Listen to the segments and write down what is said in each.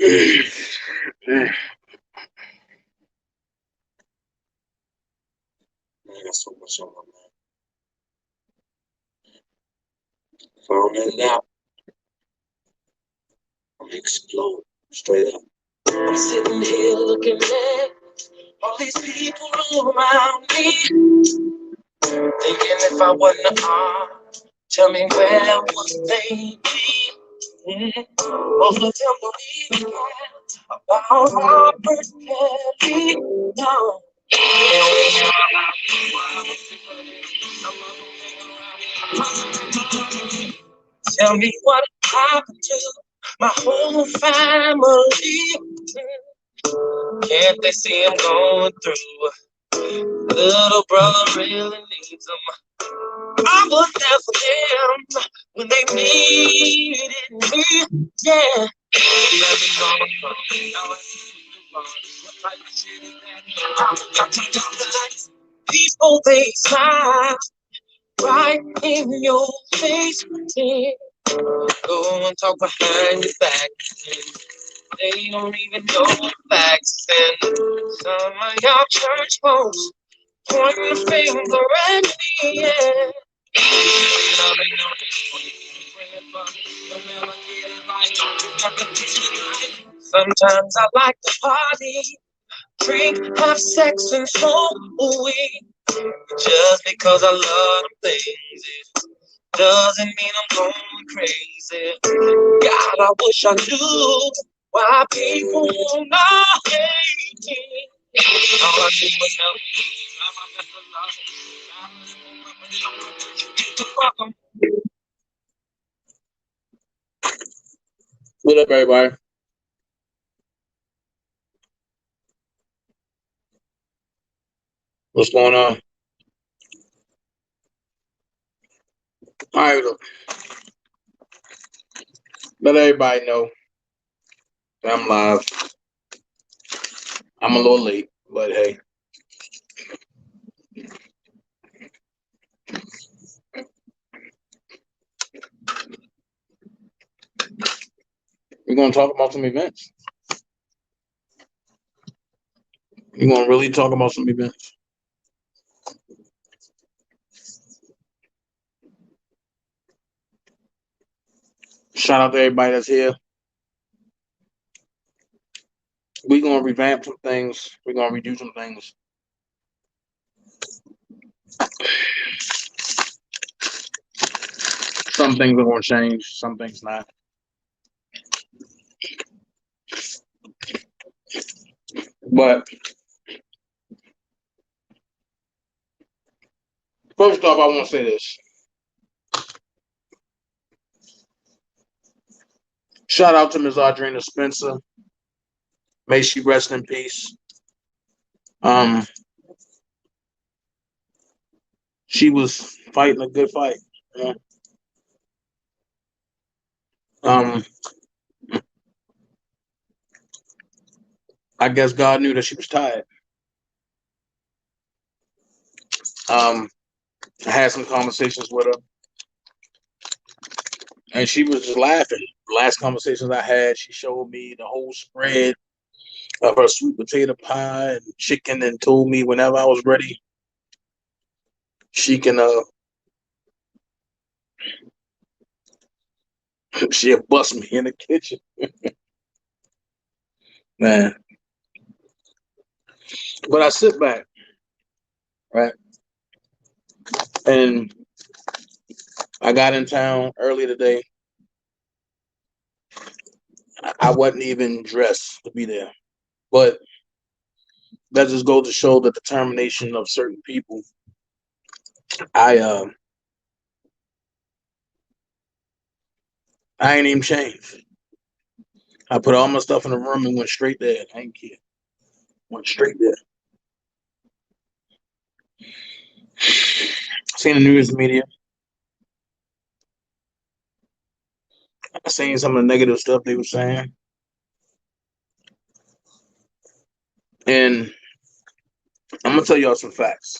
Man, I got so much on my mind. Found that out. I'm gonna explode straight up. I'm sitting here looking at all these people around me, thinking if I wasn't a art, tell me where would they be? Most of them don't even care about how personally. No. Tell me what happened to my whole family. Can't they see I'm going through? Little brother really needs them. I was there for them when they needed me. Yeah. People, they smile right in your face. Yeah. Go and talk behind your back. They don't even know the facts. And some of y'all church folks pointing the finger at me. Yeah. Sometimes I like to party, drink, have sex, and smoke weed. Just because I love them things, it doesn't mean I'm going crazy. God, I wish I knew why people wanna hate me. All I do is help. What up, everybody? What's going on? All right, look, let everybody know that I'm live. I'm a little late, but hey. We're going to talk about some events. We're going to really talk about some events. Shout out to everybody that's here. We're going to revamp some things. We're going to redo some things. Some things are going to change. Some things not. But first off, I want to say this. Shout out to Ms. Audrina Spencer. May she rest in peace. She was fighting a good fight. You know? I guess God knew that she was tired. I had some conversations with her, and she was just laughing. The last conversations I had, she showed me the whole spread of her sweet potato pie and chicken, and told me whenever I was ready, she can she'll bust me in the kitchen. Man. But I sit back, right? And I got in town early today. I wasn't even dressed to be there. But that just goes to show the determination of certain people. I ain't even changed. I put all my stuff in the room and went straight there. I ain't care. Went straight there. Seen the news media. I seen some of the negative stuff they were saying. And I'm gonna tell y'all some facts.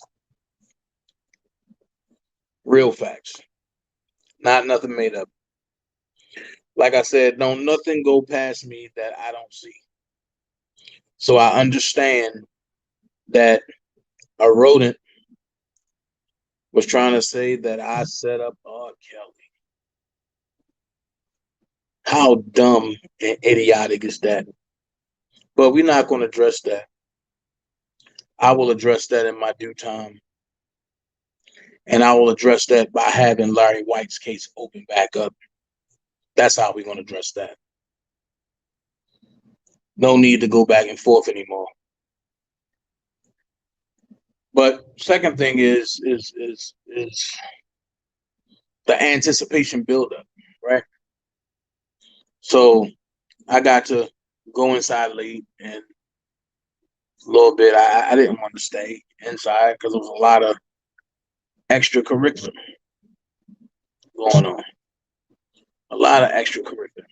Real facts. Not nothing made up. Like I said, don't nothing go past me that I don't see. So I understand that a rodent was trying to say that I set up R. Kelly. How dumb and idiotic is that? But we're not going to address that. I will address that in my due time. And I will address that by having Larry White's case open back up. That's how we're going to address that. No need to go back and forth anymore. But second thing is the anticipation buildup, right? So I got to go inside late, and a little bit I didn't want to stay inside because there was a lot of extracurricular going on. A lot of extracurricular.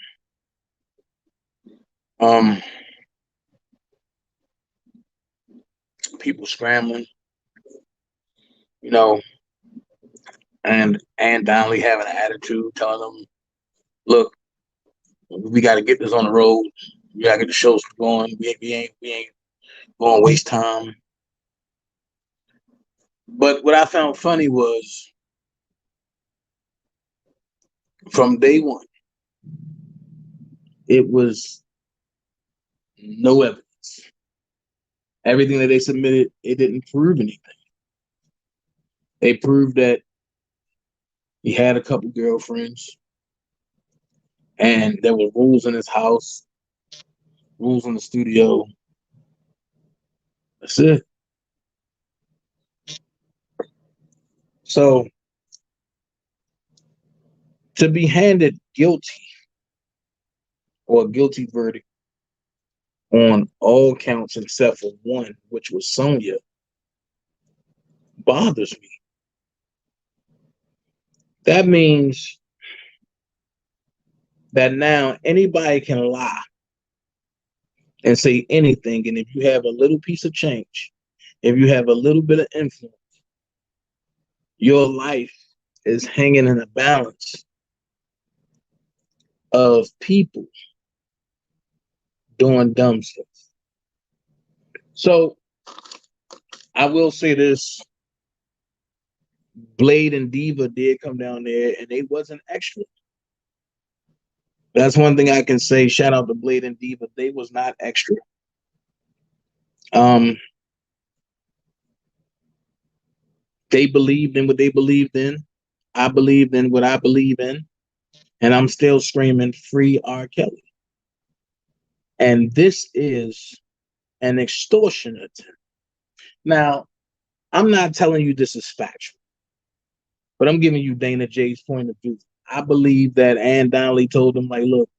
People scrambling, you know, and Donnelly having an attitude, telling them, "Look, we got to get this on the road. We got to get the shows going. We ain't going to waste time." But what I found funny was from day one, it was no evidence. Everything that they submitted, it didn't prove anything. They proved that he had a couple girlfriends, and there were rules in his house, rules in the studio. That's it. So to be handed guilty or a guilty verdict on all counts except for one, which was Sonia, bothers me. That means that now anybody can lie and say anything. And if you have a little piece of change, if you have a little bit of influence, your life is hanging in a balance of people doing dumb stuff. So I will say this. Blade and Diva did come down there and they wasn't extra. That's one thing I can say. Shout out to Blade and Diva. They was not extra. They believed in what they believed in. I believed in what I believe in. And I'm still screaming, free R. Kelly. And this is an extortion attempt. Now, I'm not telling you this is factual, but I'm giving you DanaJay's point of view. I believe that Ann Donnelly told him, like, look,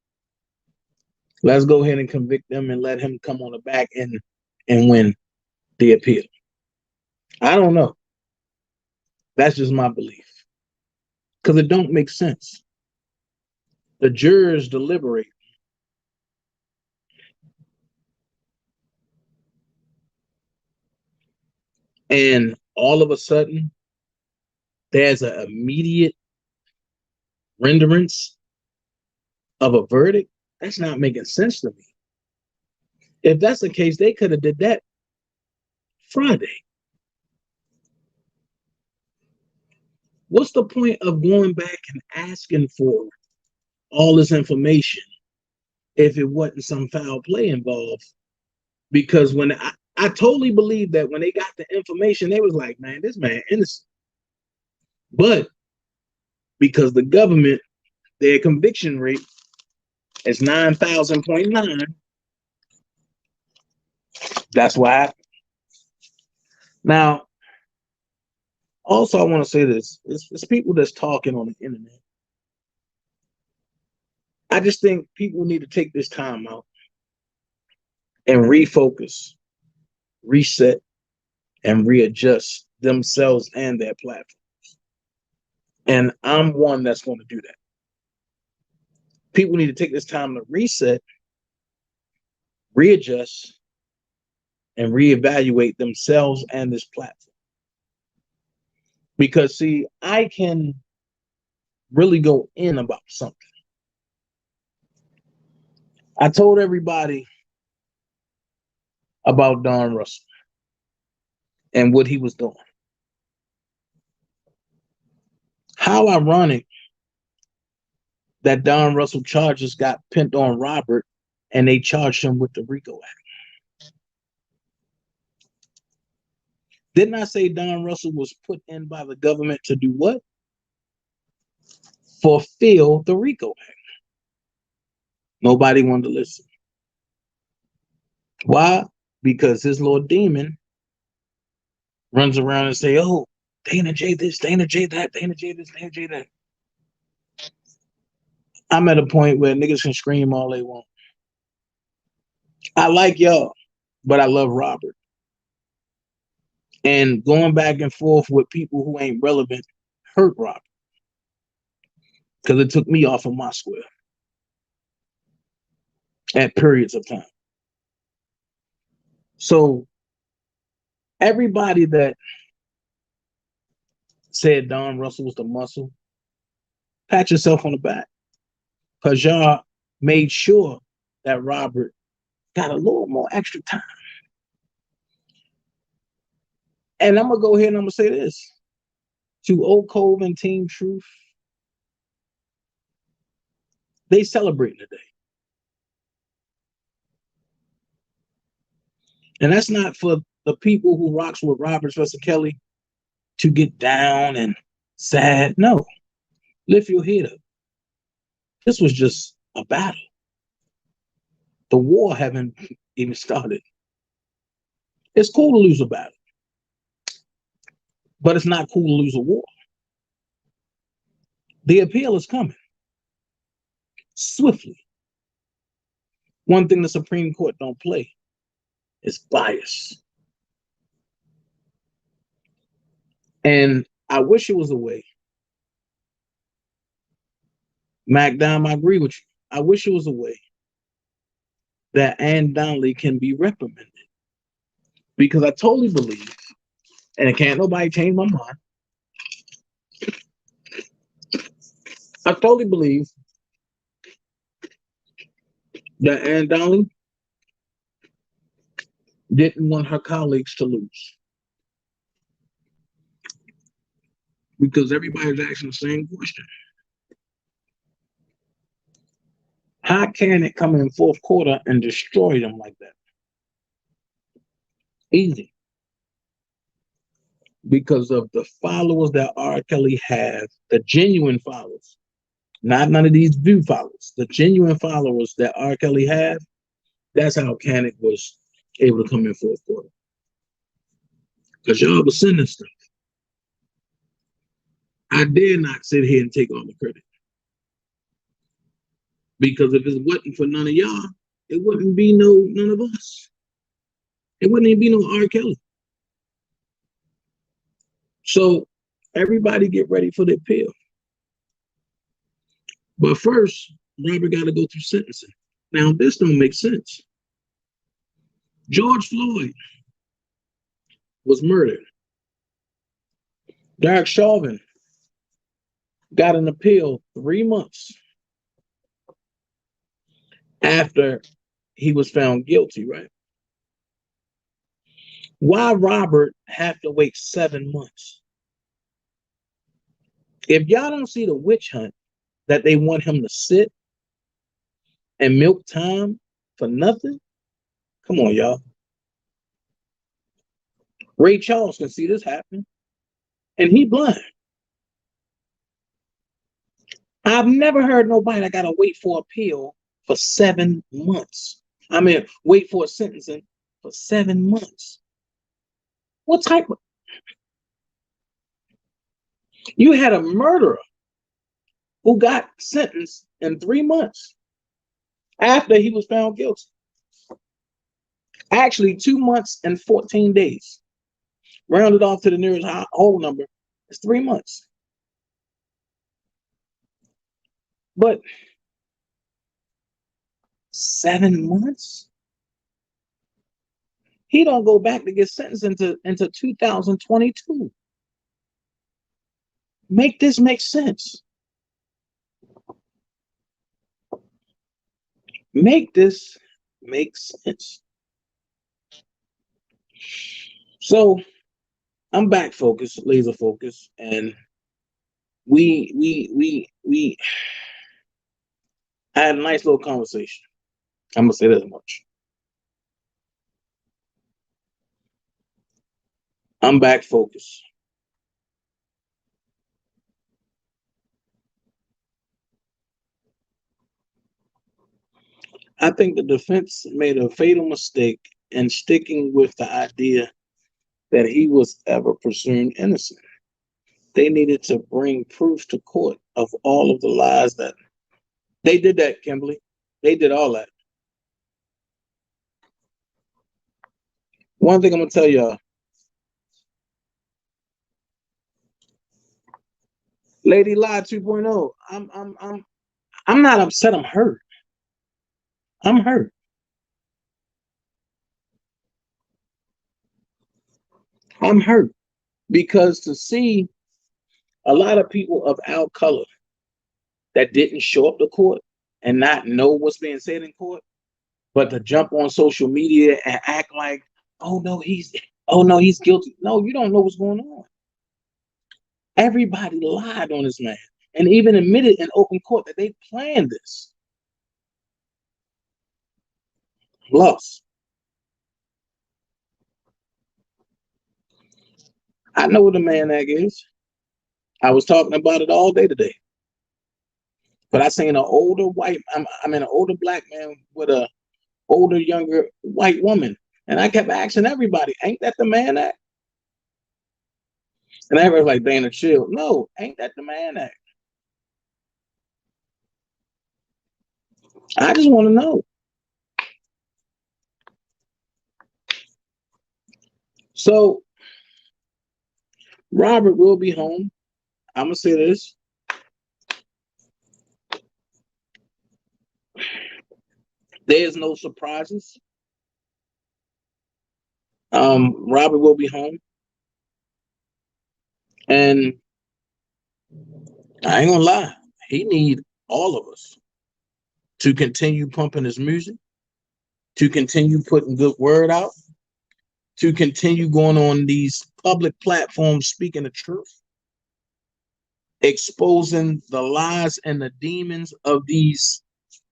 let's go ahead and convict them and let him come on the back and win the appeal. I don't know. That's just my belief. Because it don't make sense. The jurors deliberate. And all of a sudden, there's an immediate renderance of a verdict. That's not making sense to me. If that's the case, they could have did that Friday. What's the point of going back and asking for all this information if it wasn't some foul play involved? Because when I totally believe that when they got the information, they was like, man, this man innocent. But because the government, their conviction rate is 9,000.9, that's what happened. Now, also, I want to say this. It's people that's talking on the internet. I just think people need to take this time out and refocus, reset, and readjust themselves and their platforms. And I'm one that's going to do that. People need to take this time to reset, readjust, and reevaluate themselves and this platform. Because, see, I can really go in about something. I told everybody about Don Russell and what he was doing. How ironic that Don Russell charges got pinned on Robert and they charged him with the RICO Act. Didn't I say Don Russell was put in by the government to do what? Fulfill the RICO Act. Nobody wanted to listen. Why? Because his little demon runs around and say, oh, DanaJay this, DanaJay that, DanaJay this, DanaJay that. I'm at a point where niggas can scream all they want. I like y'all, but I love Robert. And going back and forth with people who ain't relevant hurt Robert. Because it took me off of my square at periods of time. So everybody that said Don Russell was the muscle, pat yourself on the back. Because y'all made sure that Robert got a little more extra time. And I'm going to go ahead and I'm going to say this. To Oak Cove and Team Truth, they celebrating today. And that's not for the people who rocks with Robert versus Kelly to get down and sad. No. Lift your head up. This was just a battle. The war haven't even started. It's cool to lose a battle. But it's not cool to lose a war. The appeal is coming. Swiftly. One thing the Supreme Court don't play is bias. And I wish it was a way. Mac Dime, I agree with you. I wish it was a way that Ann Donnelly can be reprimanded. Because I totally believe, and can't nobody change my mind, I totally believe that Ann Donnelly didn't want her colleagues to lose. Because everybody's asking the same question. How can it come in fourth quarter and destroy them like that? Easy. Because of the followers that R. Kelly have, the genuine followers, not none of these view followers, the genuine followers that R. Kelly have, that's how Canic was able to come in fourth quarter. Because y'all was sending stuff. I dare not sit here and take all the credit. Because if it wasn't for none of y'all, it wouldn't be none of us. It wouldn't even be no R. Kelly. So everybody get ready for the appeal. But first, Robert got to go through sentencing. Now, this don't make sense. George Floyd was murdered. Derek Chauvin got an appeal 3 months after he was found guilty, right? Why Robert have to wait 7 months? If y'all don't see the witch hunt that they want him to sit and milk time for nothing, come on, y'all. Ray Charles can see this happening, and he blind. I've never heard nobody that got to wait for appeal for 7 months. I mean, wait for a sentencing for 7 months. What type of... You had a murderer who got sentenced in 3 months after he was found guilty. Actually, 2 months and 14 days. Rounded off to the nearest whole number, it's 3 months. But 7 months? He don't go back to get sentenced into 2022. Make this make sense. Make this make sense. So I'm back focused, laser focused, and we had a nice little conversation. I'm gonna say that much. I'm back focused. I think the defense made a fatal mistake in sticking with the idea that he was ever presumed innocent. They needed to bring proof to court of all of the lies that they did. That, Kimberly, they did all that. One thing I'm gonna tell y'all, Lady Lie 2.0. I'm not upset. I'm hurt. I'm hurt. I'm hurt because to see a lot of people of our color that didn't show up to court and not know what's being said in court, but to jump on social media and act like, oh no, he's guilty. No, you don't know what's going on. Everybody lied on this man and even admitted in open court that they planned this. Plus, I know what a man egg is. I was talking about it all day today. But I seen an older an older black man with a older, younger white woman. And I kept asking everybody, ain't that the man act? And everybody was like, Dana, chill. No, ain't that the man act? I just want to know. So Robert will be home. I'm gonna say this. There's no surprises. Robert will be home. And I ain't gonna lie, he need all of us to continue pumping his music, to continue putting good word out, to continue going on these public platforms speaking the truth, exposing the lies and the demons of these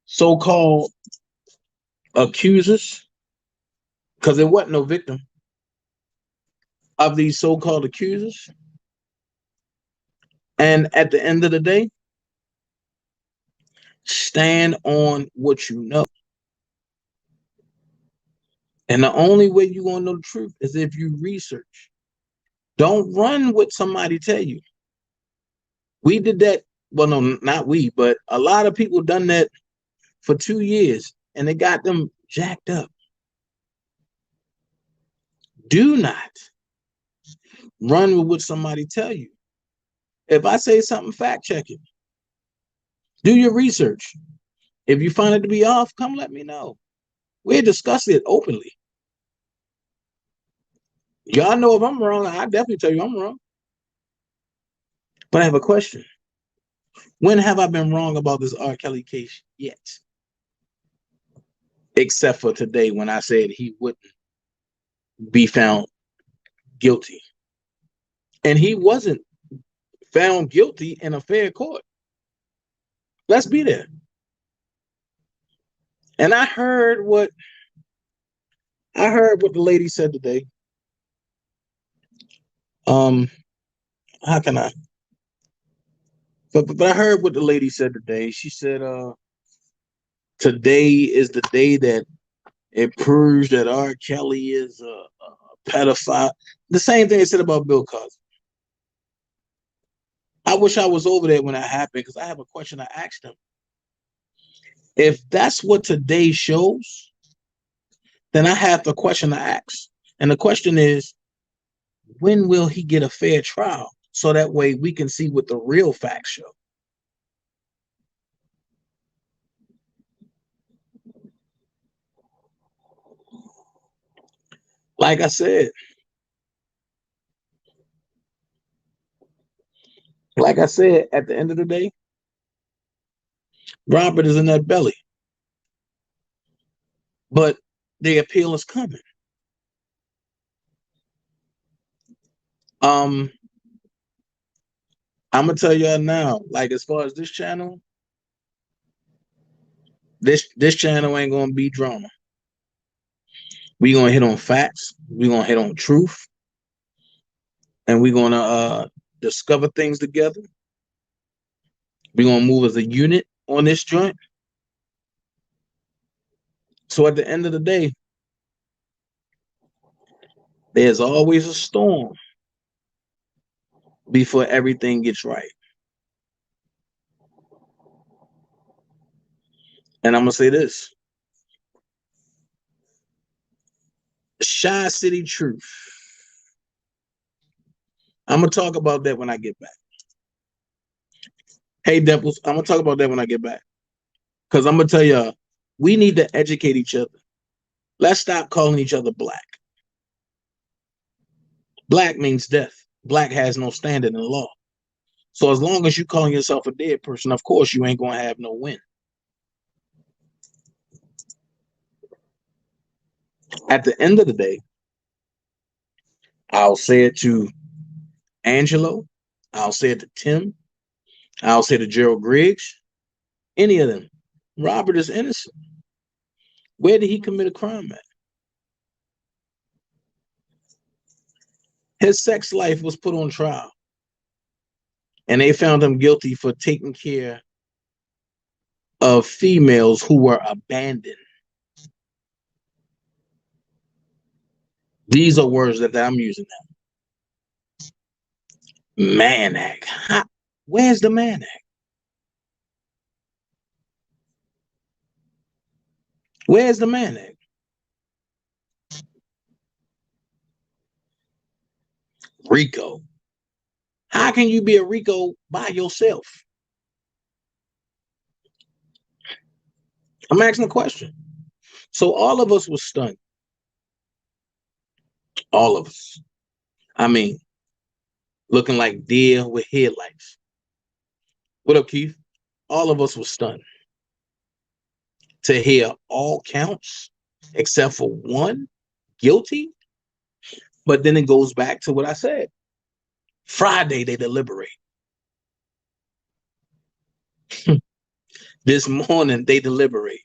so-called accusers, because there wasn't no victim of these so-called accusers. And at the end of the day, stand on what you know. And the only way you're going to know the truth is if you research. Don't run what somebody tell you. We did that. Well, no, not we, but a lot of people done that for 2 years and it got them jacked up. Do not run with what somebody tell you. If I say something, fact check it. Do your research. If you find it to be off, come let me know. We'll discuss it openly. Y'all know if I'm wrong, I definitely tell you I'm wrong. But I have a question. When have I been wrong about this R. Kelly case yet? Except for today when I said he wouldn't be found guilty. And he wasn't found guilty in a fair court. Let's be there. And I heard what the lady said today. How can I? But I heard what the lady said today. She said, today is the day that it proves that R. Kelly is a pedophile. The same thing they said about Bill Cosby. I wish I was over there when that happened because I have a question I asked him. If that's what today shows, then I have the question to ask. And the question is, when will he get a fair trial? So that way we can see what the real facts show. Like I said, at the end of the day, Robert is in that belly. but the appeal is coming. I'm gonna tell y'all now, like as far as this channel, this channel ain't gonna be drama. We gonna hit on facts, we gonna hit on truth, and we gonna discover things together. We gonna move as a unit on this joint. So at the end of the day, there's always a storm before everything gets right. And I'm gonna say this. Shy City Truth. I'm gonna talk about that when I get back. Hey Dimples, I'm gonna talk about that when I get back. Because I'm gonna tell y'all, we need to educate each other. Let's stop calling each other black. Black means death. Black has no standing in law. So as long as you calling yourself a dead person, of course you ain't gonna have no win. At the end of the day, I'll say it to Angelo, I'll say it to Tim, I'll say to Gerald Griggs, any of them. Robert is innocent. Where did he commit a crime at? His sex life was put on trial. And they found him guilty for taking care of females who were abandoned. These are words that I'm using now. Man Act. Where's the Man Act? Where's the Man Act? Rico. How can you be a Rico by yourself? I'm asking a question. So all of us was stunned. All of us. I mean, looking like deer with headlights. What up, Keith? All of us was stunned to hear all counts except for one guilty. But then it goes back to what I said. Friday, they deliberate. This morning, they deliberate.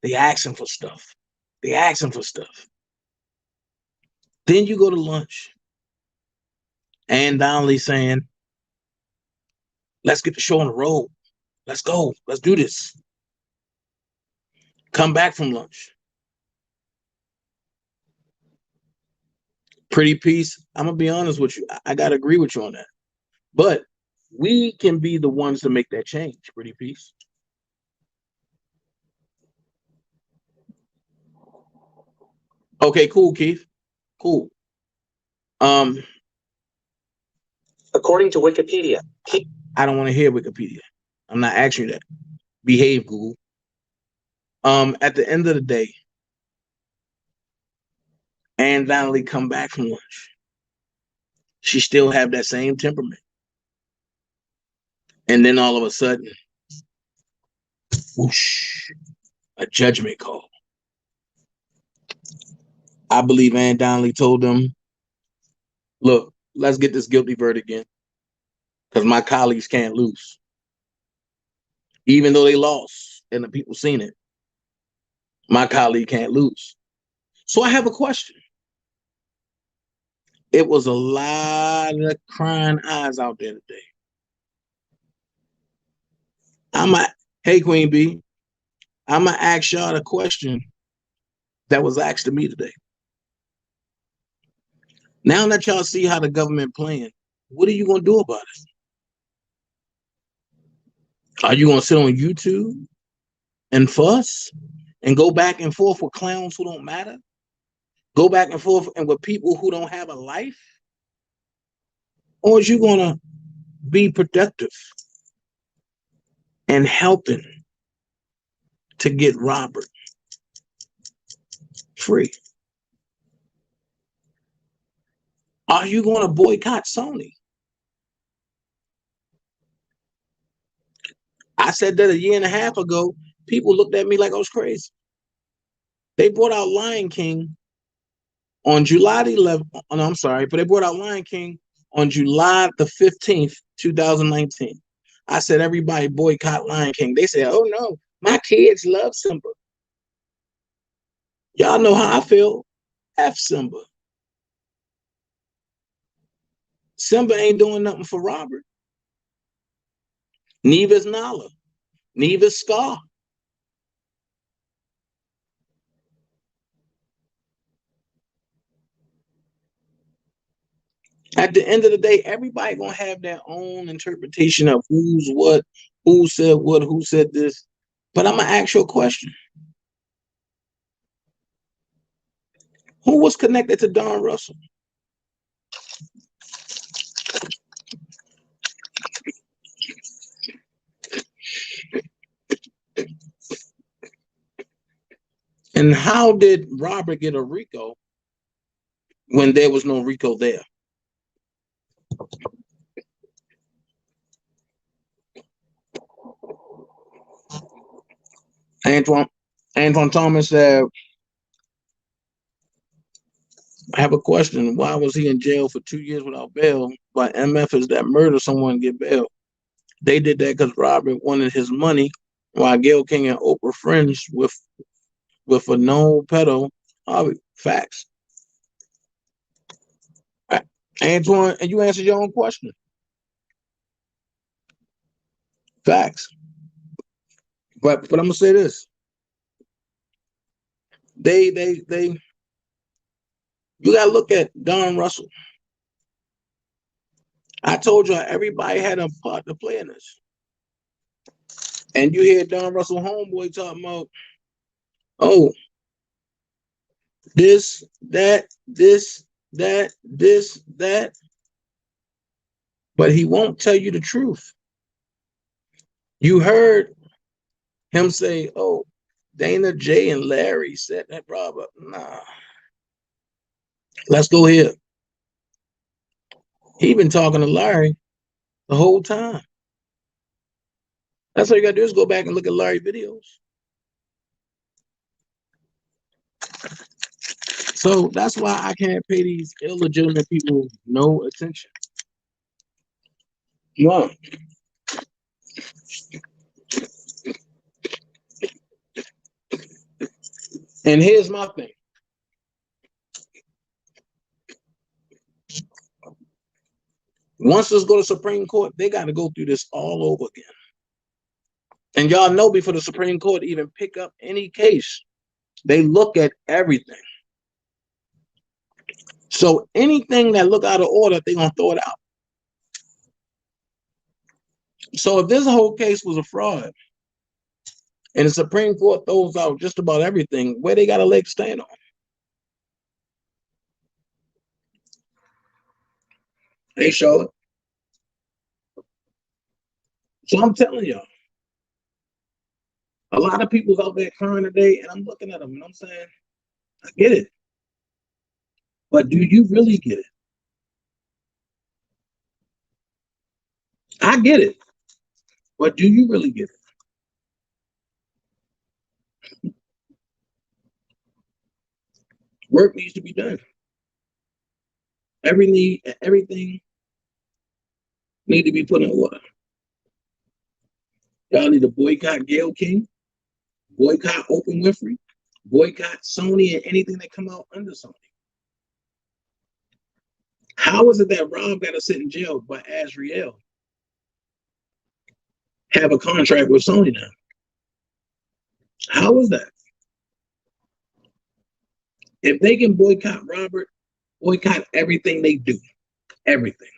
They asking for stuff. They asking for stuff. Then you go to lunch. And Donnelly saying, let's get the show on the road. Let's go. Let's do this. Come back from lunch. Pretty Peace. I'm going to be honest with you. I got to agree with you on that. But we can be the ones to make that change, Pretty Peace. Okay, cool, Keith. Cool. According to Wikipedia, I don't want to hear Wikipedia. I'm not asking you that. Behave, Google. At the end of the day, Ann Donnelly come back from lunch. She still have that same temperament. And then all of a sudden, whoosh, a judgment call. I believe Ann Donnelly told them, look, let's get this guilty verdict in because my colleagues can't lose. Even though they lost and the people seen it, my colleague can't lose. So I have a question. It was a lot of crying eyes out there today. Hey, Queen B, I'm going to ask y'all a question that was asked to me today. Now that y'all see how the government playing, what are you going to do about it? Are you going to sit on YouTube and fuss and go back and forth with clowns who don't matter? Go back and forth and with people who don't have a life? Or is you going to be productive and helping to get Robert free? Are you going to boycott Sony? I said that a year and a half ago. People looked at me like I was crazy. They brought out Lion King on July the 11th. Oh, no, I'm sorry, but they brought out Lion King on July the 15th, 2019. I said, everybody boycott Lion King. They said, oh no, my kids love Simba. Y'all know how I feel. F Simba. Simba ain't doing nothing for Robert. Neither is Nala. Neither is Scar. At the end of the day, everybody gonna have their own interpretation of who's what, who said this. But I'm gonna ask you a question. Who was connected to Don Russell? And how did Robert get a RICO when there was no RICO there? Antoine Thomas said, I have a question. Why was he in jail for 2 years without bail? But MF is that murder someone get bail. They did that because Robert wanted his money, while Gayle King and Oprah friends with a known pedo. Facts. Antoine, and you answered your own question. Facts. But I'm gonna say this. They you gotta look at Don Russell. I told you everybody had a part to play in this. And you hear Don Russell homeboy talking about, oh, this, that, that. But he won't tell you the truth. You heard him say, oh, DanaJay and Larry set that Rob up. Nah. Let's go here. He been talking to Larry the whole time. That's all you gotta do is go back and look at Larry videos. So that's why I can't pay these illegitimate people no attention. One. And here's my thing. Once this go to Supreme Court, they got to go through this all over again. And y'all know before the Supreme Court even pick up any case, they look at everything. So anything that look out of order, they're going to throw it out. So if this whole case was a fraud and the Supreme Court throws out just about everything, where they got a leg to stand on? Hey, Charlotte. So I'm telling y'all, a lot of people's out there crying today, and I'm looking at them and I'm saying, I get it. But do you really get it? I get it. But do you really get it? Work needs to be done. Everything need to be put in order. Y'all need to boycott Gayle King, boycott Oprah Winfrey, boycott Sony and anything that come out under Sony. How is it that Rob got to sit in jail but Azriel have a contract with Sony now? How is that? If they can boycott Robert, boycott everything they do. Everything.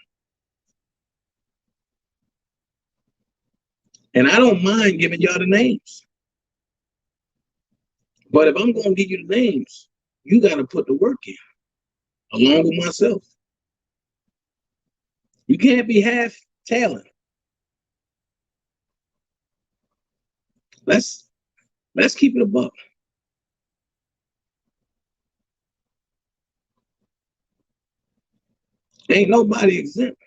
And I don't mind giving y'all the names. But if I'm going to give you the names, you got to put the work in, along with myself. You can't be half talent. Let's keep it a buck. Ain't nobody exempt.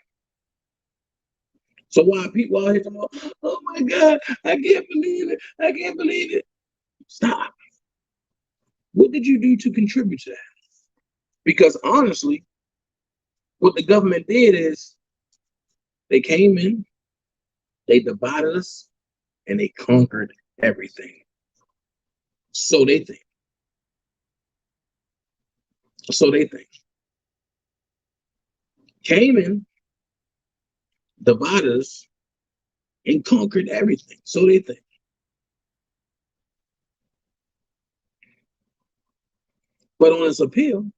So why people out here talking about, oh my God, I can't believe it. I can't believe it. Stop. What did you do to contribute to that? Because honestly, what the government did is they came in, they divided us, and they conquered everything. So they think. So they think. Came in, divided us, and conquered everything. So they think. But on this appeal,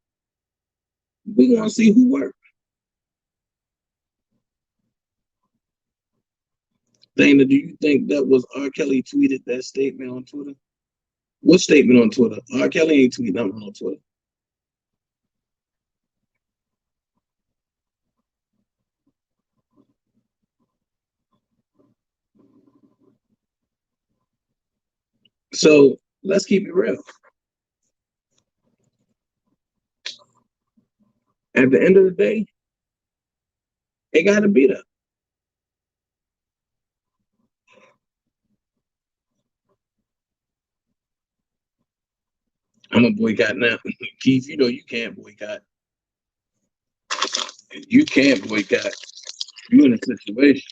we're going to see who worked. Dana, do you think that was R. Kelly tweeted that statement on Twitter? What statement on Twitter? R. Kelly ain't tweeting nothing on Twitter. So let's keep it real. At the end of the day, it got to be there. I'm a boycott now. Keith, you know you can't boycott. You can't boycott. You're in a situation.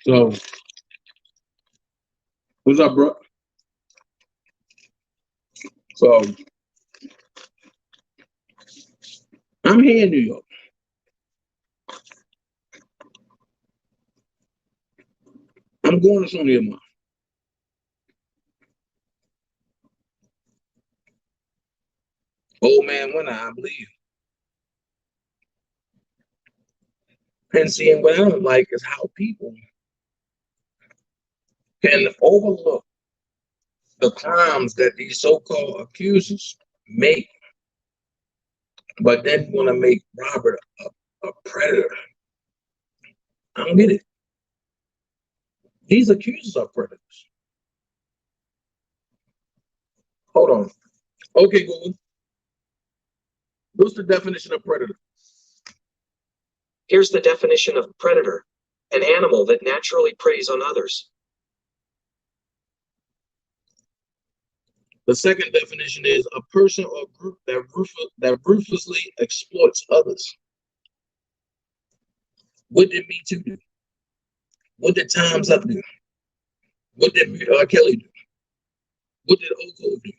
So, what's up, bro? So, I'm here in New York. I'm going to Sony tomorrow. Old man, when I believe. And seeing what I don't like is how people can overlook the crimes that these so-called accusers make, but then want to make Robert a predator. I don't get it. These accusers are predators. Hold on. Okay, Google. What's the definition of predator? Here's the definition of predator: an animal that naturally preys on others. The second definition is a person or group that ruthlessly exploits others. What did Me Too do? What did Time's Up do? What did R. Kelly do? What did Oko do?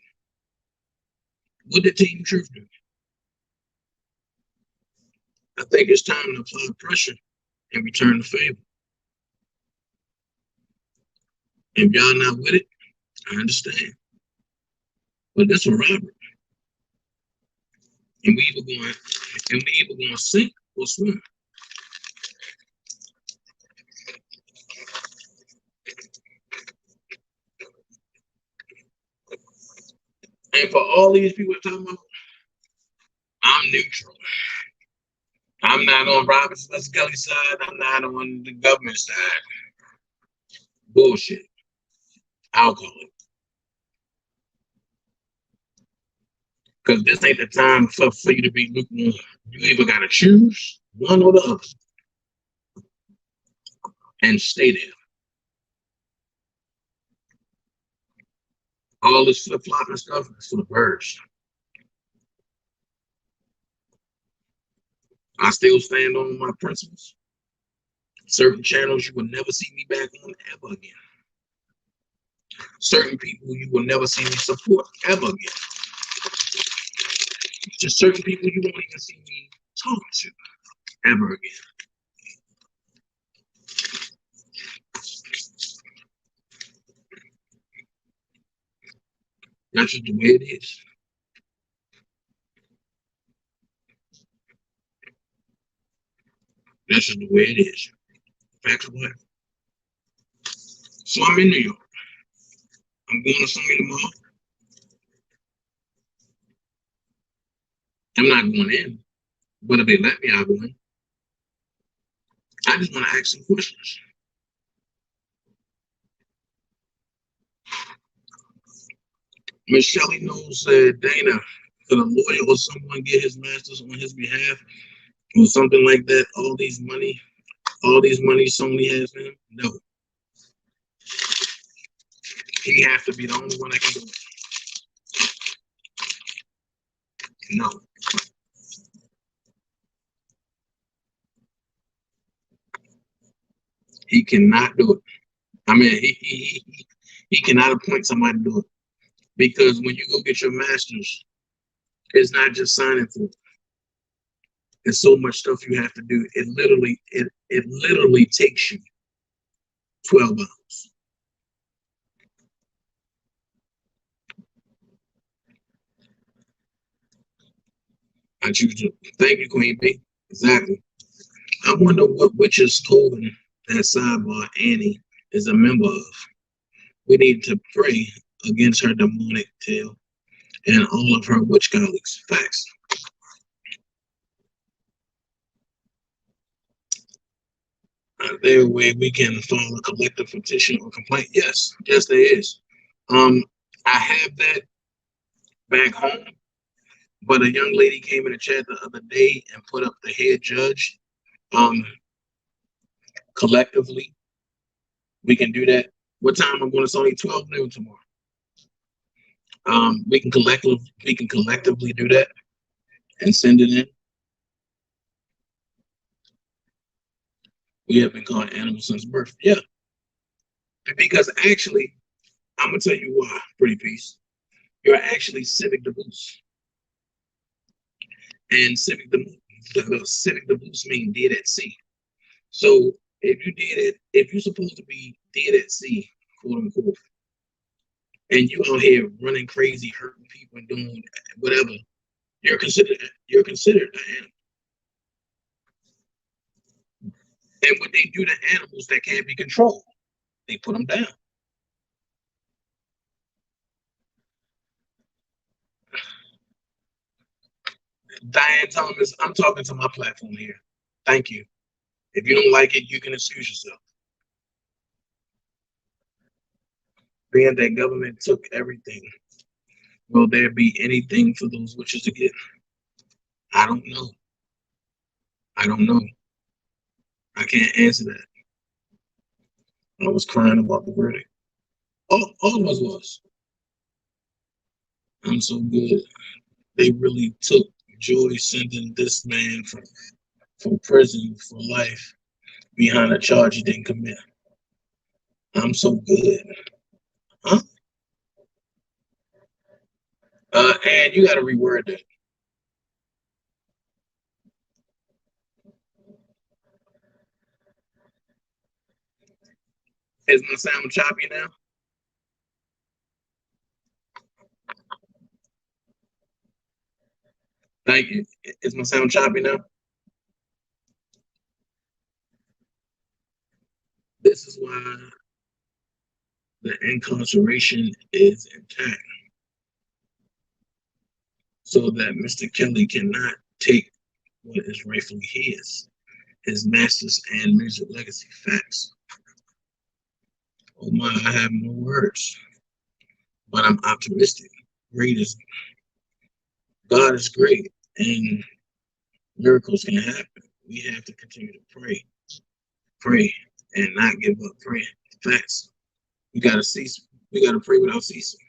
What did Team Truth do? I think it's time to apply pressure and return the favor. If y'all not with it, I understand. But this was Robert. And we either going to sink or swim. And for all these people talking about, I'm neutral. I'm not on Robert Kelly's side. I'm not on the government side. Bullshit. I'll call it. Because this ain't the time for you to be lukewarm. You either got to choose one or the other. And stay there. All this flip-flopping stuff is for the birds. I still stand on my principles. Certain channels you will never see me back on ever again. Certain people you will never see me support ever again. Just certain people you won't even see me talk to ever again. That's just the way it is. That's just the way it is. Facts of life. So I'm in New York. I'm going to Sony tomorrow. I'm not going in, but if they let me, I'll go in. I just want to ask some questions. Miss Shelley knows that Dana, could a lawyer or someone get his masters on his behalf or something like that? All these money Sony has for him? No. He has to be the only one that can do it. No. He cannot do it. I mean, he cannot appoint somebody to do it. Because when you go get your master's, it's not just signing for it. There's so much stuff you have to do. It literally takes you 12 hours. I choose to. Thank you, Queen B. Exactly. I wonder what witches told him that sidebar Annie is a member of. We need to pray against her demonic tail and all of her witch colleagues. Facts. There a way we can file a collective petition or complaint? Yes, yes, there is. I have that back home, but a young lady came in the chat the other day and put up the head judge. Collectively, we can do that. What time I'm going? It's only 12 noon tomorrow. We can collectively do that and send it in. We have been called animals since birth. Yeah, because actually, I'm gonna tell you why. Pretty piece. You're actually civic debuse, and civic debuse mean dead at sea. So if you're supposed to be dead at sea, quote unquote, and you out here running crazy, hurting people and doing whatever, you're considered an animal. And what they do to animals that can't be controlled, they put them down. Diane Thomas, I'm talking to my platform here. Thank you. If you don't like it, you can excuse yourself. Being that government took everything, will there be anything for those witches to get? I don't know. I don't know. I can't answer that. I was crying about the verdict. All of us was. I'm so good. They really took joy sending this man from prison for life behind a charge he didn't commit. I'm so good. Huh? And you got to reword that. Is my sound choppy now? Thank you. Is my sound choppy now? This is why the incarceration is intact. So that Mr. Kelly cannot take what is rightfully his masters and music legacy. Facts. Oh my, I have no words. But I'm optimistic. Great is God is great, and miracles can happen. We have to continue to pray, and not give up praying. Facts. We gotta cease. We gotta pray without ceasing.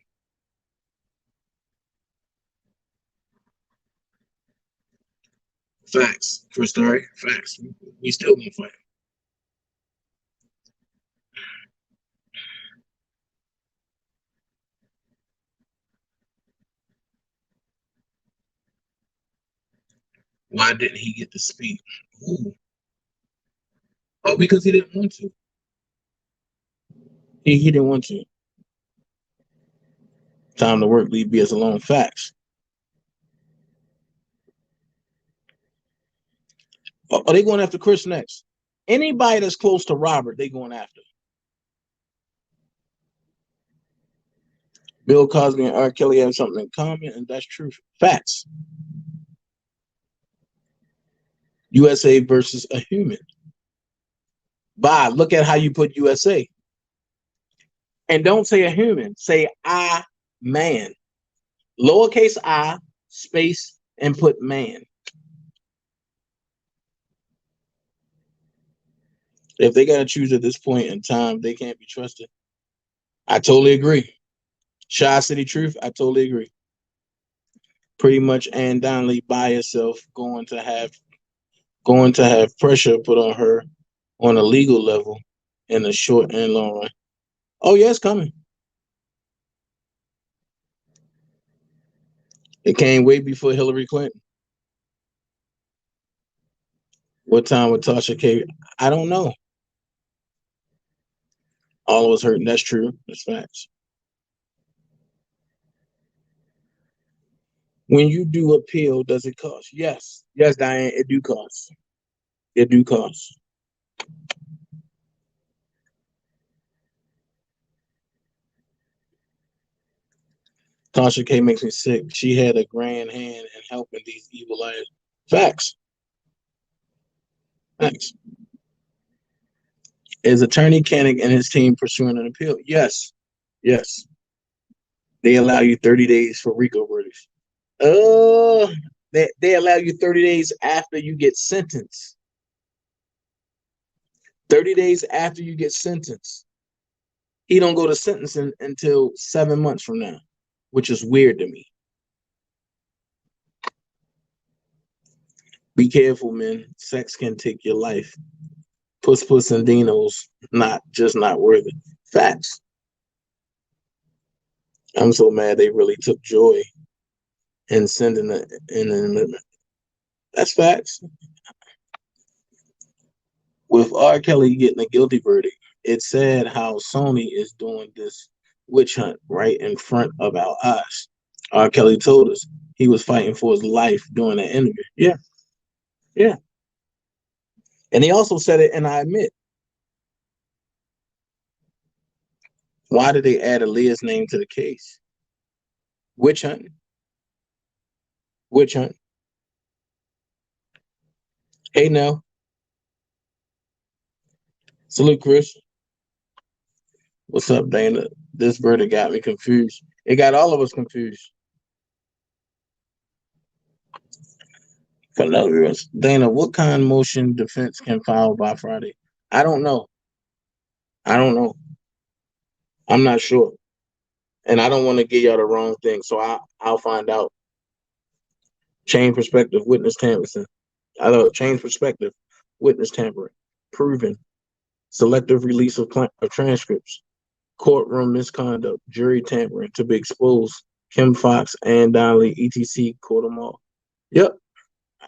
Facts, Chris Story. Facts. We still gonna fight. Why didn't he get to speak? Ooh. Oh, because he didn't want to. He didn't want to. Time to work, leave BS alone. Facts. Are they going after Chris next? Anybody that's close to Robert, they going after. Bill Cosby and R. Kelly have something in common, and that's true. Facts. USA versus a human. Bob, look at how you put USA. And don't say a human, say I man. Lowercase I, space, and put man. If they got to choose at this point in time, they can't be trusted. I totally agree. Shy City Truth, I totally agree. Pretty much Ann Donnelly by herself going to have pressure put on her on a legal level in the short and long run. Oh yeah, it's coming. It came way before Hillary Clinton. What time with Tasha K? I don't know. All of us hurting. That's true. That's facts. When you do appeal, does it cost? Yes. Yes, Diane, it do cost. It do cost. Tasha K makes me sick. She had a grand hand in helping these evil liars. Facts. Facts. Is Attorney Koenig and his team pursuing an appeal? Yes. Yes. They allow you 30 days for RICO verdicts. Uh, they allow you 30 days after you get sentenced. 30 days after you get sentenced. He don't go to sentencing until 7 months from now, which is weird to me. Be careful, man. Sex can take your life. Puss and Dino's not worth it. Facts. I'm so mad they really took joy in sending an. That's facts. With R. Kelly getting a guilty verdict, it's sad how Sony is doing this witch hunt right in front of our eyes. R. Kelly told us he was fighting for his life during the interview. Yeah, yeah. And he also said it, and I admit, why did they add Aaliyah's name to the case? Witch hunt. Witch hunt. Hey, now. Salute, Chris. What's up, Dana? This verdict got me confused. It got all of us confused. Dana, what kind of motion defense can file by Friday? I don't know. I don't know. I'm not sure. And I don't want to give y'all the wrong thing. So I'll find out. Chain perspective, witness tampering. I know change perspective, witness tampering, proven, selective release of transcripts, courtroom misconduct, jury tampering to be exposed. Kim Fox and Donnelly, etc. Court them all. Yep,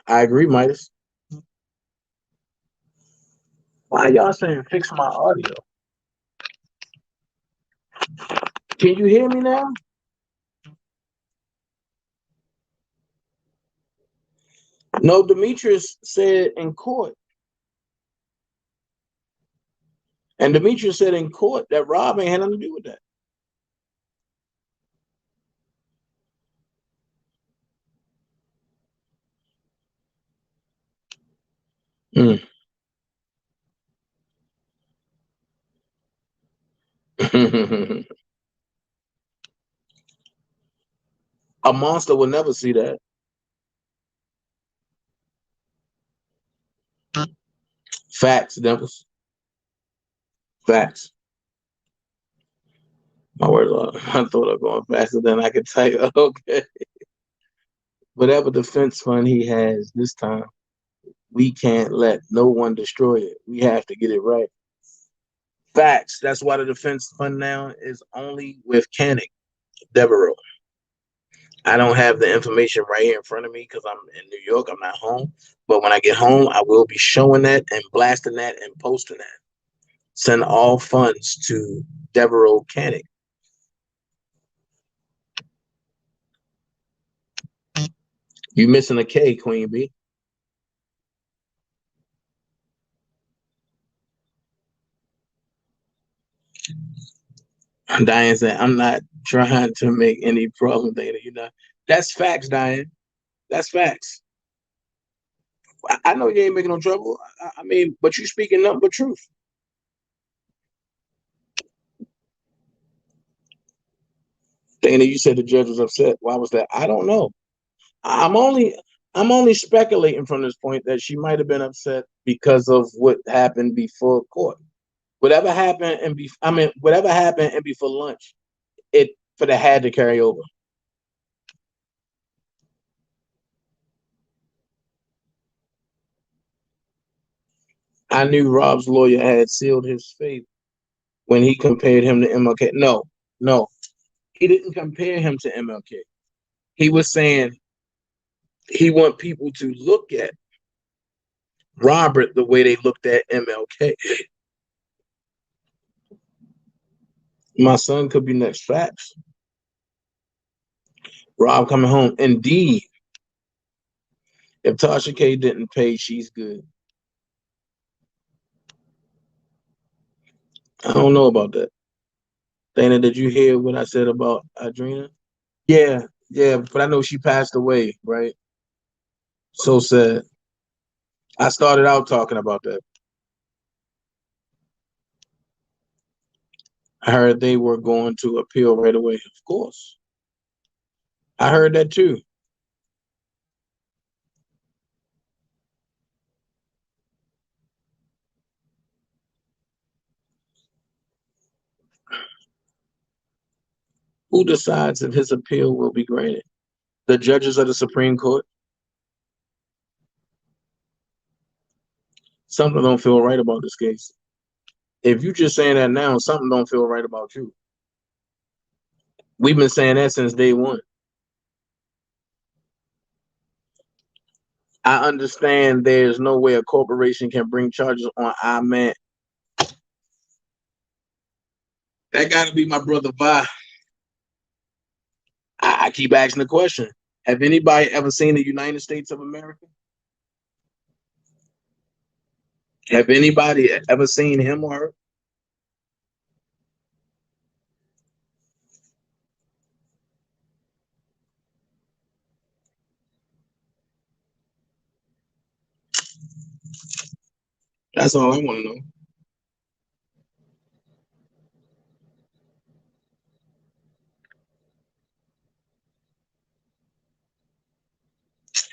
I agree, Midas. Why y'all saying fix my audio? Can you hear me now? No, Demetrius said in court. And Demetrius said in court that Rob ain't had nothing to do with that. Mm. A monster will never see that. Facts, Dimples. Facts. My word, I thought I'm going faster than I could type. Okay. Whatever defense fund he has this time, we can't let no one destroy it. We have to get it right. Facts. That's why the defense fund now is only with Koenig, Devereaux. I don't have the information right here in front of me because I'm in New York. I'm not home. But when I get home, I will be showing that and blasting that and posting that. Send all funds to Devereaux Koenig. You missing a K, Queen B. Diane said, I'm not trying to make any problem data. You know, that's facts, Diane. That's facts. I know you ain't making no trouble. I mean, but you speaking nothing but truth. Dana, you said the judge was upset. Why was that? I don't know. I'm only I'm only speculating from this point that she might have been upset because of what happened before court. Whatever happened and whatever happened and before lunch, it for the had to carry over. I knew Rob's lawyer had sealed his fate when he compared him to MLK. No, no, he didn't compare him to MLK. He was saying he want people to look at Robert the way they looked at MLK. My son could be next. Facts. Rob coming home. Indeed. If Tasha K didn't pay, she's good. I don't know about that. Dana, did you hear what I said about Adrena? Yeah, yeah, but I know she passed away, right? So sad. I started out talking about that. I heard they were going to appeal right away. Of course. I heard that too. Who decides if his appeal will be granted? The judges of the Supreme Court? Something don't feel right about this case. If you're just saying that now, something don't feel right about you. We've been saying that since day one. I understand there's no way a corporation can bring charges on our man. That got to be my brother Vi. I keep asking the question. Have anybody ever seen the United States of America? Have anybody ever seen him or her? That's all I want to know.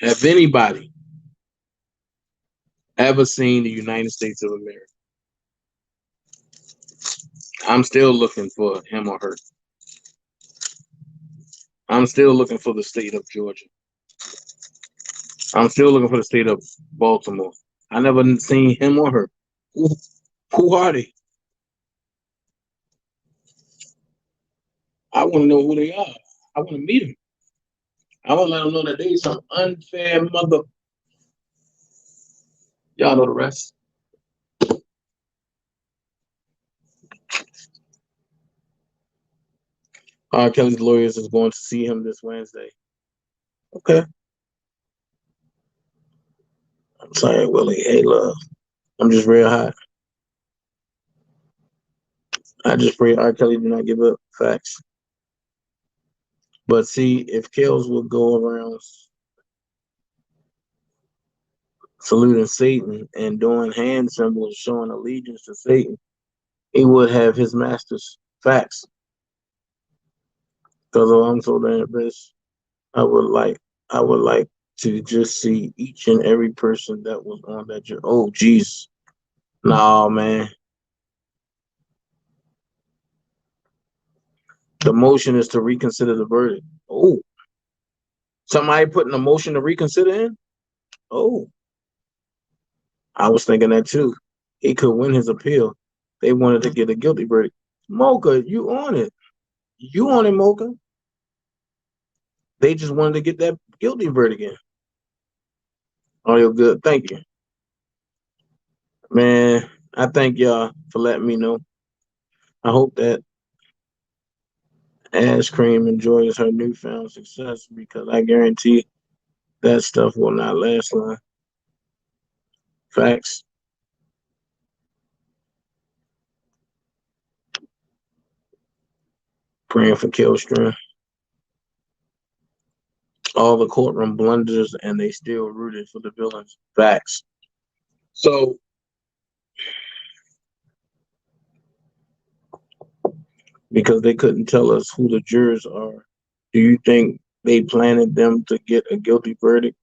Have anybody ever seen the United States of America? I'm still looking for him or her. I'm still looking for the state of Georgia. I'm still looking for the state of Baltimore. I never seen him or her. Who are they? I want to know who they are. I want to meet them. I want to let them know that they some unfair mother. Y'all know the rest. R. Kelly's lawyers is going to see him this Wednesday. Okay. I'm sorry, Willie. Hey, love. I'm just real hot. I just pray R. Kelly do not give up. Facts. But see, if Kells would go around saluting Satan and doing hand symbols showing allegiance to Satan, he would have his master's facts. Because I'm so damn best, I would like to just see each and every person that was on that jury. Oh, jeez. Nah, man. The motion is to reconsider the verdict. Oh, somebody putting a motion to reconsider in? Oh, I was thinking that too. He could win his appeal. They wanted to get a guilty verdict. Mocha, you on it. You on it, Mocha. They just wanted to get that guilty verdict in. Oh, you're good. Thank you. Man, I thank y'all for letting me know. I hope that Ash Cream enjoys her newfound success because I guarantee that stuff will not last long. Facts. Praying for Killstrom. All the courtroom blunders and they still rooted for the villains. Facts. So because they couldn't tell us who the jurors are, do you think they planted them to get a guilty verdict?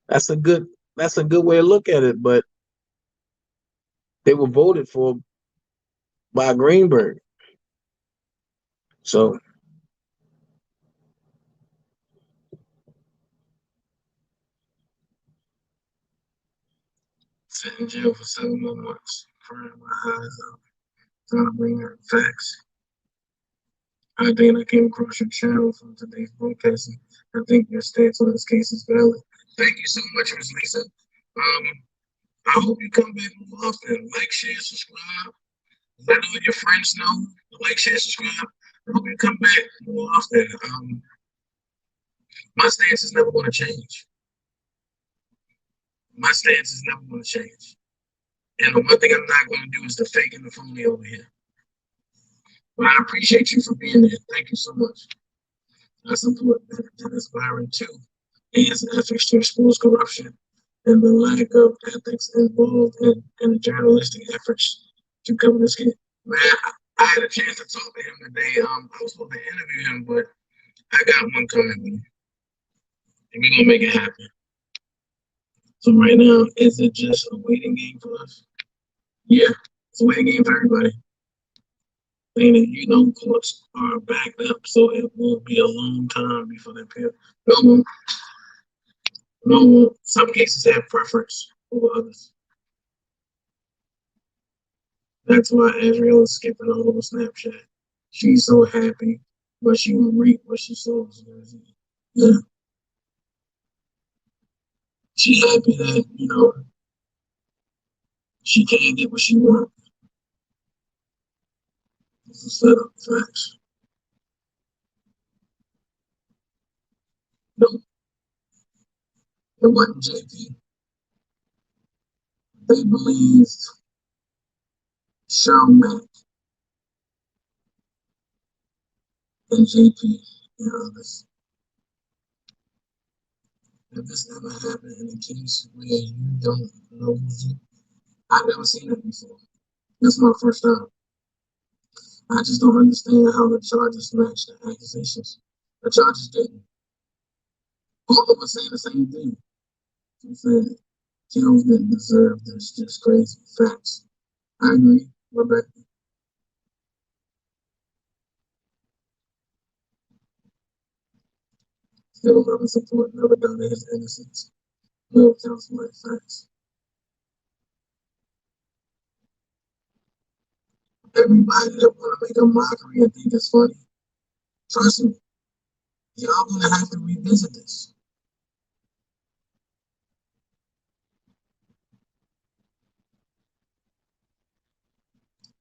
That's a good way to look at it, but they were voted for by Greenberg. So sit in jail for 7 more months, crying my eyes out, trying to bring out facts. I think I came across your channel from today's broadcasting. I think your stance on this case is valid. Thank you so much, Ms. Lisa. I hope you come back more often. Like, share, subscribe. Let all your friends know. Like, share, subscribe. I hope you come back more often. My stance is never going to change. My stance is never going to change. And the one thing I'm not going to do is the fake and the phony over here. But I appreciate you for being there. Thank you so much. I support Dennis Byron too. His efforts to expose corruption and the lack of ethics involved in the journalistic efforts to cover this case. Man, I had a chance to talk to him today. I was supposed to interview him, but I got one coming, man. And we're gonna make it happen. So right now, is it just a waiting game for us? Yeah, it's a waiting game for everybody. And you know, courts are backed up, so it will be a long time before they appear. No, some cases have preference over others. That's why Azriel is skipping all over Snapchat. She's so happy, but she will reap what she sows. Yeah, she's happy that, she can't get what she wants. It's a setup, facts. No, it wasn't JP. They believed Sean Mack and JP and others. If this never happened in a case where you don't know who's you, I've never seen it before. This is my first time. I just don't understand how the charges match the accusations. The charges didn't. All of us saying the same thing. He said Jones didn't deserve this. Just crazy facts. I agree. Rebecca. Still love and support, never done his innocence. No tells my facts. Everybody that wanna make a mockery and think it's funny, trust me, y'all gonna have to revisit this.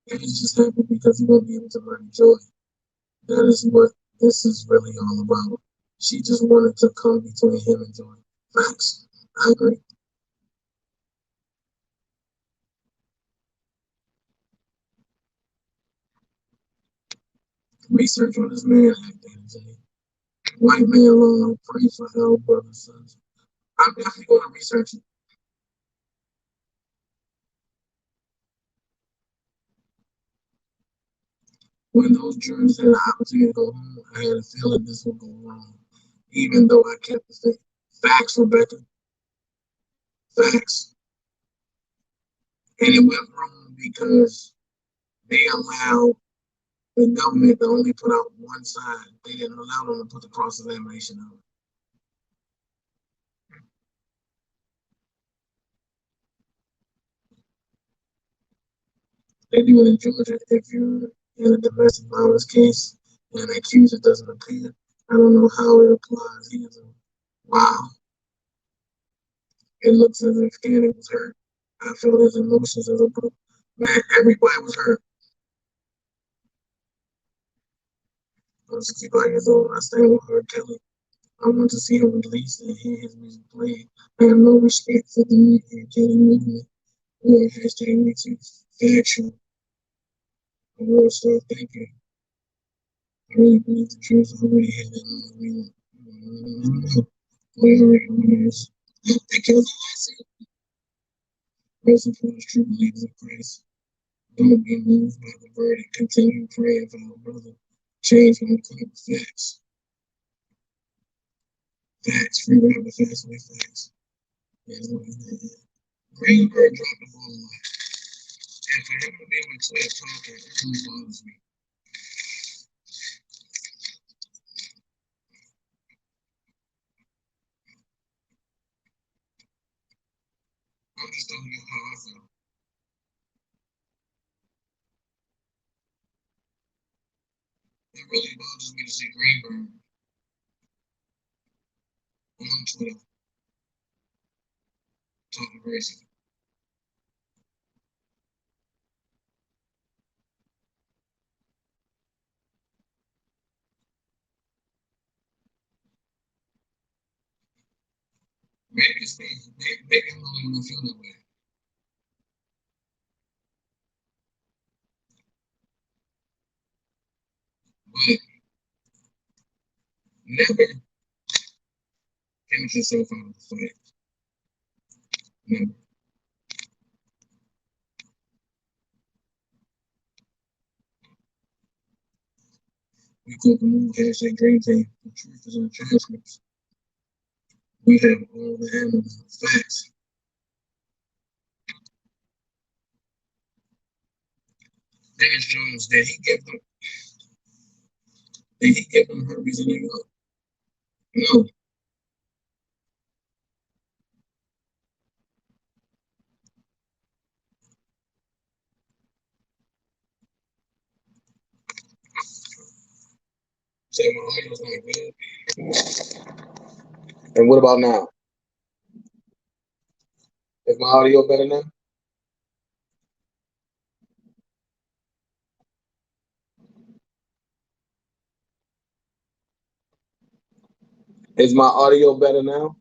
And he's just happy because he won't be able to learn joy. That is what this is really all about. She just wanted to come between him and joy. Facts. I agree. Research on this man acting. White man law, pray for help, brothers, sons. I'm definitely going to research it. When those jurors had the opportunity to go home, I had a feeling this would go wrong, even though I kept the faith. Facts, Rebecca. Facts. And it went wrong because they allowed the government to only put out one side. They didn't allow them to put the cross-examination out. They do it in Georgia. If you're in a domestic violence case and the accuser doesn't appear, I don't know how it applies either. Wow. It looks as if Annie was hurt. I feel his emotions as a group. Man, everybody was hurt. I was 65 years old. I stand with her, Kelly. I want to see him released and hear his music played. I have no respect for the media, Kelly movement, or hashtag me too. Factual. I want to start thinking. I really believe the truth already had it on. Whatever it is. Because I see those who prove true believers of Christ. Don't be moved by the verdict. Continue praying for our brother. Change won't come with facts. Facts. Free rapid fast with facts. Greenberg dropped the ball. And for him to be able to trash talk, it really bothers me. I'm just telling you how I feel. It really bothers me to see Greenberg on Twitter talking crazy. Maybe it's me. Maybe I'm the only one who feel that way. But never count yourself out of the fight. Never. We call the move hashtag Dream Team. The truth is in the transcripts. We have all the ammo, facts. Dennis Jones, did he give them herpes in New York? No. Say my audio's not good. And what about now? Is my audio better now? Is my audio better now?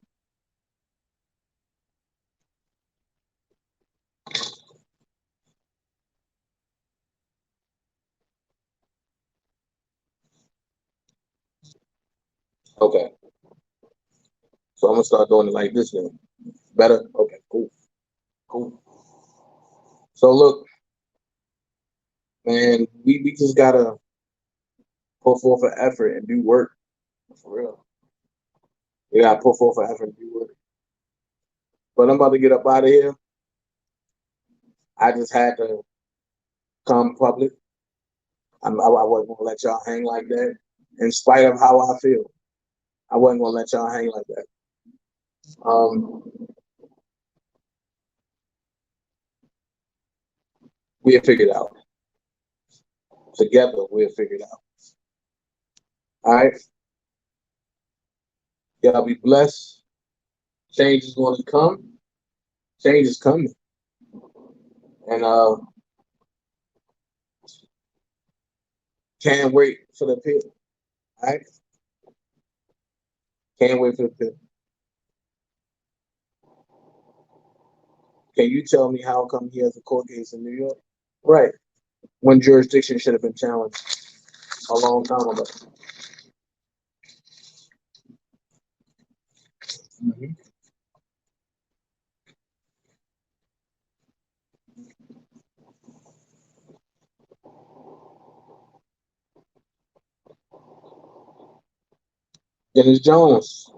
Okay. So I'm gonna start doing it like this then. Better? Okay, cool. Cool. So look, man, we just gotta put forth an effort and do work. For real. We gotta put forth an effort and do work. But I'm about to get up out of here. I just had to come public. I wasn't gonna let y'all hang like that. In spite of how I feel, I wasn't gonna let y'all hang like that. Um, we'll figure it out. Together, we'll figure it out. All right. Y'all be blessed. Change is going to come. Change is coming. And can't wait for the pill. All right. Can't wait for the pill. Can you tell me how come he has a court case in New York? Right. When jurisdiction should have been challenged a long time ago. Mm-hmm. Dennis Jones.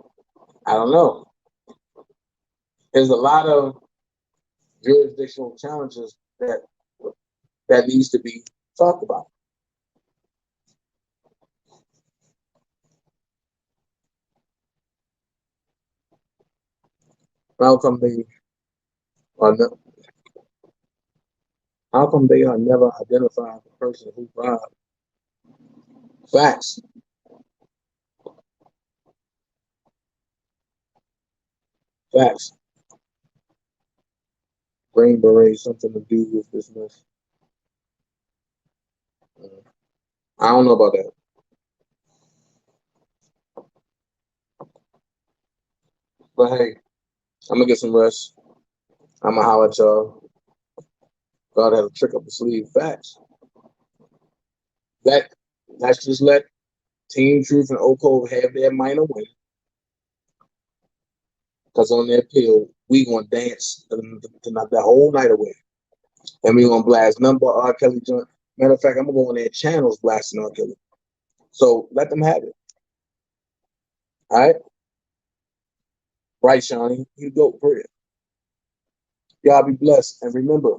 I don't know. There's a lot of jurisdictional challenges that needs to be talked about. How come they are ne- how come they are never identified the person who robbed? Facts. Facts. Green Beret something to do with this mess. I don't know about that. But hey, I'm gonna get some rest. I'm gonna holler at y'all. God has a trick up the sleeve. Facts. That let's just let Team Truth and Oak Cove have their minor win. Because on their pill, we gonna dance the whole night away. And we gonna blast number R. Kelly joint. Matter of fact, I'm gonna go on their channels blasting R. Kelly. So let them have it. All right? Right, Shawnee. You go for it. Y'all be blessed. And remember,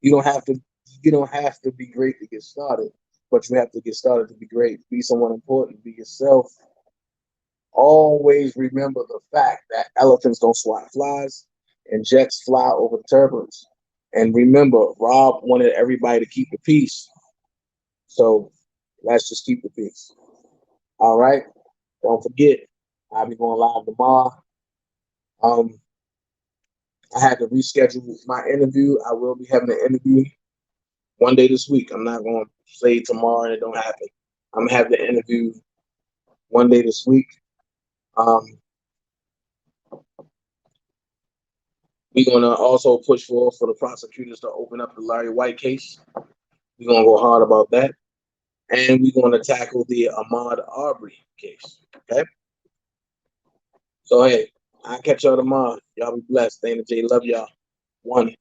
You don't have to. You don't have to be great to get started, but you have to get started to be great. Be someone important. Be yourself. Always remember the fact that elephants don't swat flies and jets fly over turbulence. And remember, Rob wanted everybody to keep the peace. So let's just keep the peace. All right. Don't forget, I'll be going live tomorrow. Um, I had to reschedule my interview. I will be having an interview one day this week. I'm not going to say tomorrow and it don't happen. I'm gonna have the interview one day this week. Um, we're gonna also push for the prosecutors to open up the Larry White case. We're gonna go hard about that, and we're gonna tackle the Ahmaud Arbery case. Okay. So hey, I'll catch y'all tomorrow. Y'all be blessed. DanaJay, love y'all. One.